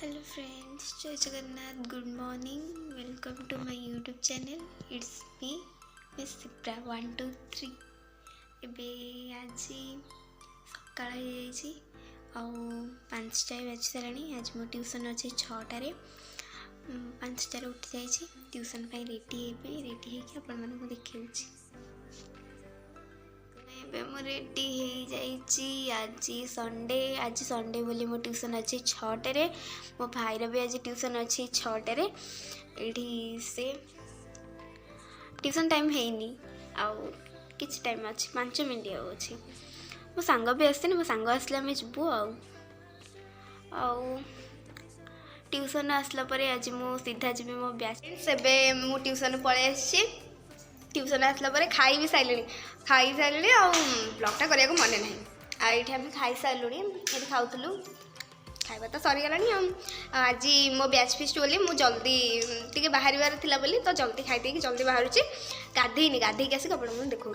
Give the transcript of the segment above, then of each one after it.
Hello friends, जय Jagannath, good morning, welcome to my YouTube channel. It's me miss Sipra 1 2 3। एबे आज सकाळ हो आउ 5टा बाजी सारे। आज मो ट्यूशन अच्छे 6टारे 5टारे उठी जाइए ट्यूशन रेडी रेडी होकर देखी मु रेडी हो आज संडे बोली मो ट्यूशन अच्छी 6टारे। मो भाईर भी आज ट्यूशन अच्छी 6टारे। ये से ट्यूशन टाइम है आउ किसी टाइम अच्छी 5 मिनट अच्छी। मो सांग भी आसनी मो सांग आसले आम जीवु आउ ट्यूशन आसला परे आज मु सीधा जी मो बैच से मु ट्यूशन पलि आसी। ट्यूशन आसला परे खाई भी सारे आउ ब्लॉगटा करने को मन ना ये आम खाई सारूँ ये खाऊलु खाଇବା तो सरीगला। आज मो बैच फिस्ट बोली मु जल्दी टी बाहर बोली तो जल्दी खाई जल्दी बाहर गाधेनी गाधेक आसिक आपको देखा।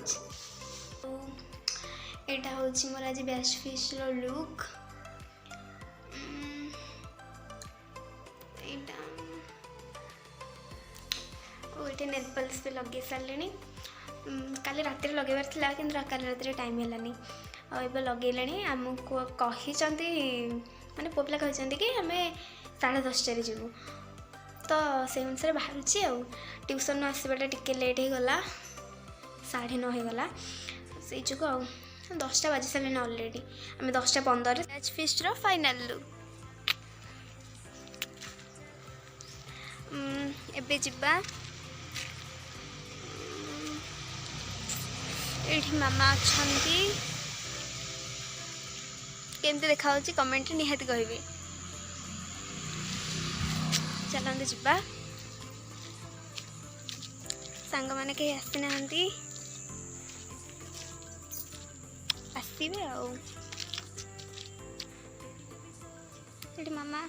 यहाँ हूँ मोर आज बैच फिस्ट लुक। ये नेल पॉलिश भी लगे सारे। काली रात लगेबार था कि काली रात टाइम है और लगे आमको कही माने पुआ पिला कहते कि आम 10:30 जीवु तो से अनुसार बाहर ट्यूशन आसवाटा टिके लेट हो गला 9:30 हो गला से जो आ 10टा बाजी सारे अलरेडी। आम 10:15 बैच फिस्ट फाइनल लुक। एबे जिबा ये मामा अच्छा केमती देखा कमेंट निहाती कहे। चलते जा सांग मैंने कहीं आसी ना आसवे मामा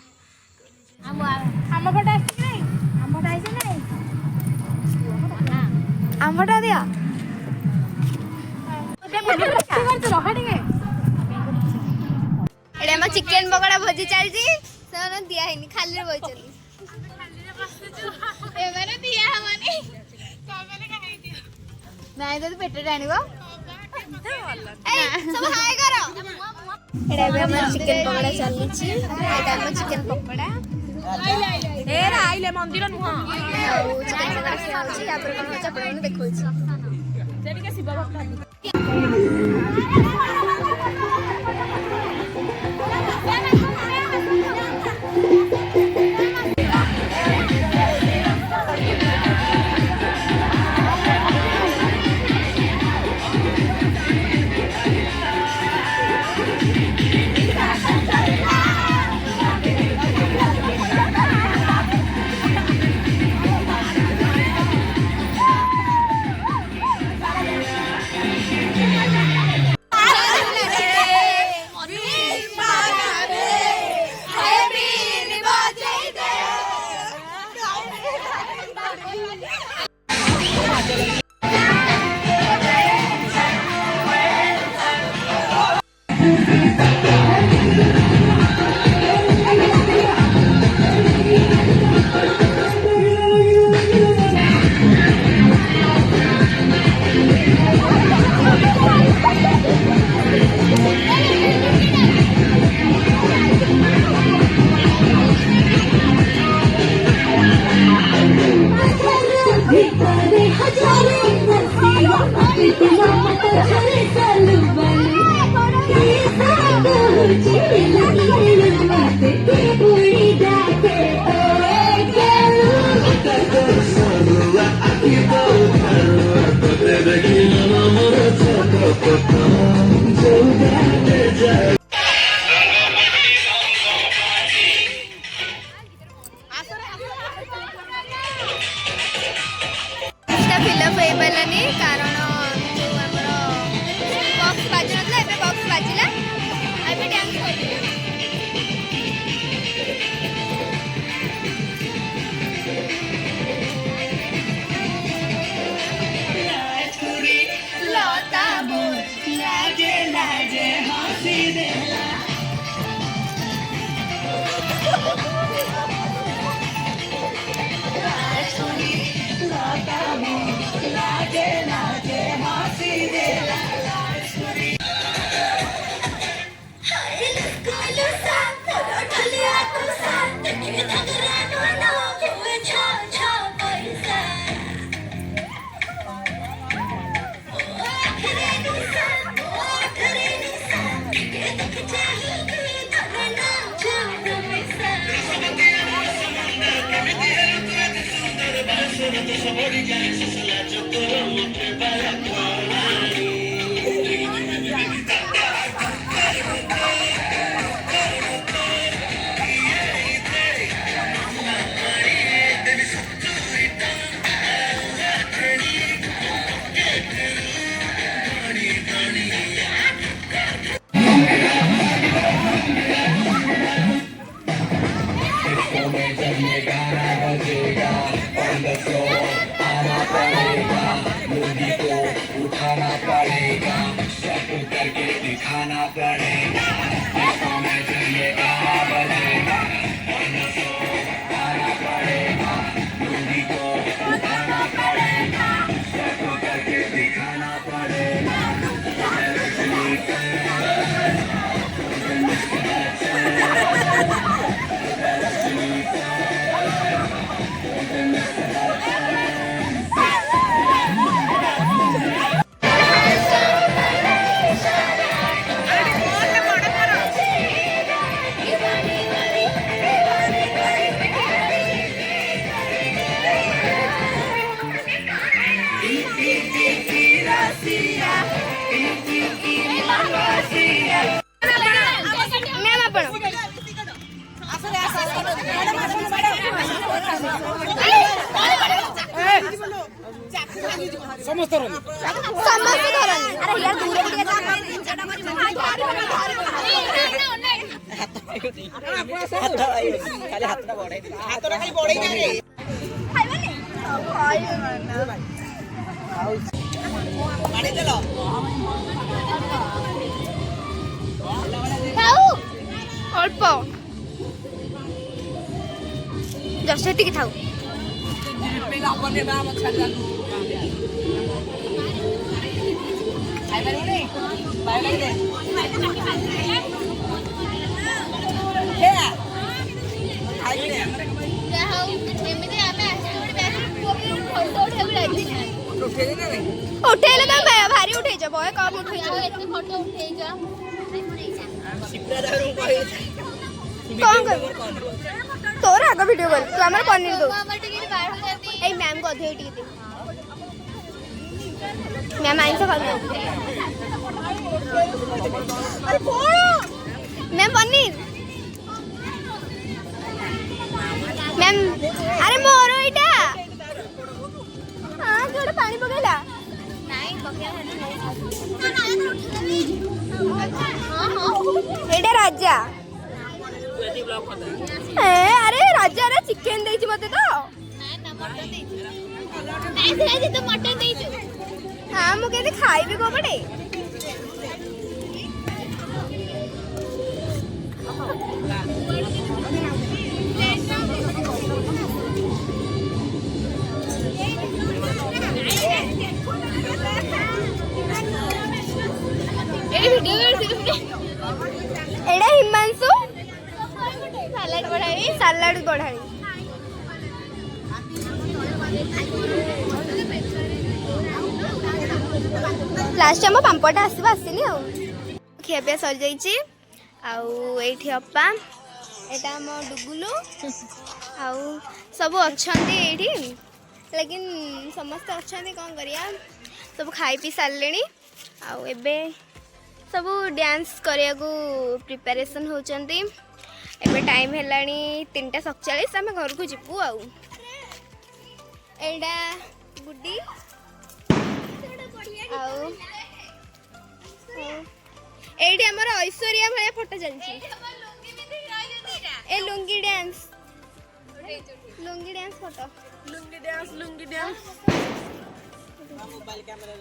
आमटा दिया चिकेन पकोड़ा भोजी चलती दिया खाली बही तो पेट आण चिकेन पकोड़ा चली चिकेन पकोड़ा मंदिर Hãy subscribe cho kênh Ghiền Mì Gõ để không bỏ lỡ những video hấp dẫn। उठाना पड़ेगा, सब करके दिखाना पड़ेगा, आंखों में जब ये गाना बजेगा, आना पड़ेगा, लूंगी को उठाना पड़ेगा, सब करके दिखाना पड़ेगा। समस्त अल्प जस्ट एतिक थाउ उठेले तो भारी उठे जा बय कम उठे जा एते फोटो उठे जा कौन कर तोर आग वीडियो कर तू हमर पनीर दो ए मैम को अधे टी दे मैम आइन से खा अरे मैम पनीर मैम अरे मोरो इटा हां थोड़ा पानी पकेला नहीं पकेला हां हां एडा राजा अरे राजा रे चिकन देछि मते तो ना मटन देछि नहीं तो मटन देछि हां मु केते खाइबी को पड़े ए वीडियो एडा हिमांशु सलाड बढ़ाई लास्ट आम पांपटा आसवा आसनी खियापिया सर जाइए आउठी अपा एटा आम डुगुलु आउ सब अच्छा लेकिन समस्त अच्छा कौन करिया सब खाई पी सारे आउ एबे सब डांस करिया को प्रिपरेशन होचंती एबे टाइम हेलानी 3:47 आम घर को जीवु आउ एडा गुड्डी आउ एडी हमर ऐश्वर्या भया फोटो चलछि ए lungi dance photo lungi dance mobile camera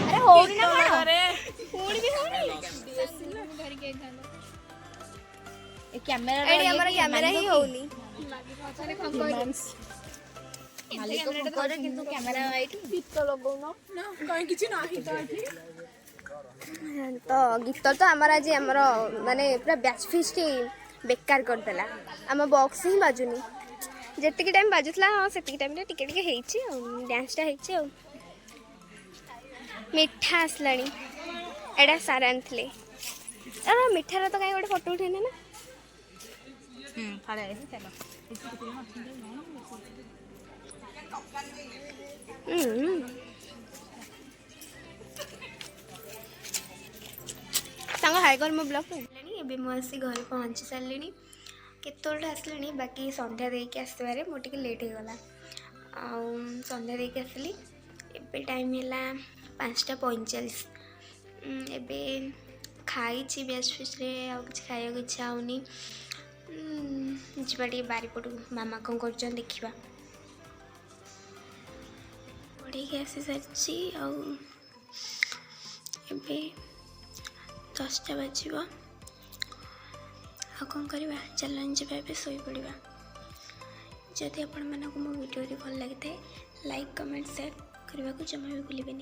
अरे होनी ना अरे फोन भी होनी घर के ए कैमरा एडी हमर कैमरा ही होनी मालिक को किंतु कैमरा आइठी गीत लगाउनो ना काई किछि नाही तो गीत तो हमारा आज हमर माने पूरा बैच फिस्ट बेकार करदेला आम बॉक्स ही बाजुनी जेतिकी टाइम बाजुला हाँ से टाइम टिके टिके हेइछि डांसटा हेइछि मिठा आसलानी एडा सार आनथिले मिठार तो कहीं गोटे फोटो उठेने ना सांग हाय कर मो ब्लॉग एबे मु आसी घर पहुँची सारे केतोटा आसलानी बाकी संध्या देके आसबारे मो टिके लेट हो गला संध्या देके आसली एबे टाइम है 5:45 एबे खाई बेस्ट फिश्रे आ कि खाया इच्छा होनी जावा बारीपटू मामा कौन कर देखा पढ़े आसी सारी आबे 10टा बाज कौन करवा चलन जावा शोई पड़ा जदि आपण मानक मो वीडियो भल लगी था लाइक कमेंट शेयर करने को जमा भी भूलें।